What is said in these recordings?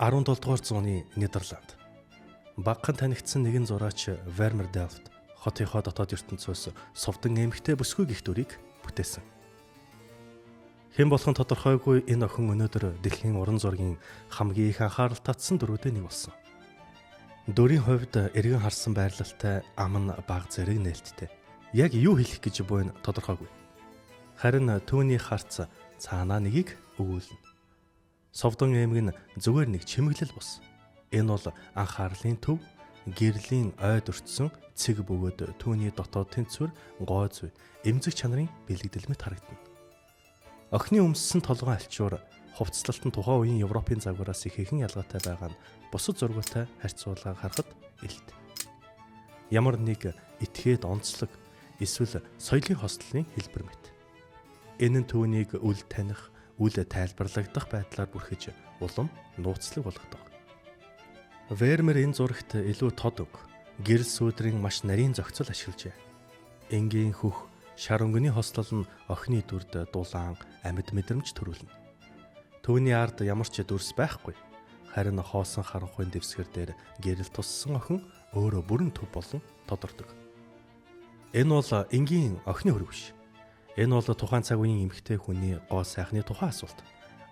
17 дугаар зууны Нидерланд. Багахан танигдсан нэгэн зураач Вермер Делфт хотынхоо дотоод ертөнцөөс совдон эмхтэй бүсгүй гих дүрийг бүтээсэн. Хэн болох нь тодорхойгүй энэ охин өнөөдөр дэлхийн уран зургийн хамгийн их анхаарал татсан дүрүүдээ нэг болсон. Дүрийн хувьд эргэн харсан байрлалтай, ам нь бага зэрэг нээлттэй. Яг юу хэлэх гэж буйн тодорхойгүй. Харин түүний харц цаанаа нэгийг өгүүлнэ. Совдон эмэг нь зүгээр нэг чимэглэл бус. Энэ бол анхаарлын төв, гэрлийн ойд өртсөн цэг бөгөөд түүний дотоод тэнцвэр, гоо зүй, эмзэг чанарын бэлэгдэл мэт харагдана. Охины өмссөн толгойн альчуур хувцлалт нь тухайн үеийн Европын загвараас ихээхэн ялгаатай байгаа нь бусад зургуудтай харьцуулаад харахад илт. Ямар нэг этгээд онцлог эсвэл соёлын хослолын хэлбэр мэт. Энэ нь түүнийг үл таних, үл тайлбарлагдах байдлаар бүрхэж улам нууцлаг болгодог. Вермер энэ зурагт илүү тод өг, гэрэл сүүдрийн маш нарийн зохицол ашиглажээ. Энгийн хөх, шар өнгөний хослол нь охины дүрд дулаан, амьд мэдрэмж төрүүлнэ. Түүний ард ямар ч дүрс байхгүй. Харин хоосон харанхуйн дэвсгэр дээр гэрэл туссан охин өөрөө бүрэн төв болон тодордог. Энэ бол энгийн охины хөрөг биш. Энэ бол тухайн цаг үеийн эмэгтэй хүний гоо сайхны тухайн асуулт.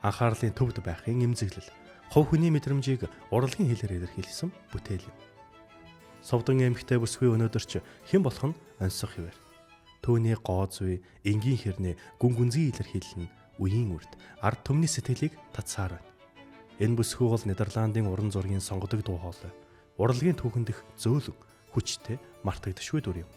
Анхаарлын төвд байхын эмзэглэл, хувь хүний мэдрэмжийг урлагийн хэлээр илэрхийлсэн бүтээл юм. Совдон эмэгтэй бүсгүй өнөөдөр ч хэн болох нь онцох хэвээр. Түүний гоо зүй, энгийн хэрнээ гүн гүнзгий илэрхийлэн үеийн үрд ард түмний сэтгэлийг татсаар байна. Энэ бүсгүй бол Нидерландын уран зургийн сонгодог дуу хоолой, урлагийн түүхэн дэх зөөлөн, хүчтэй, мартагдашгүй дүр юм.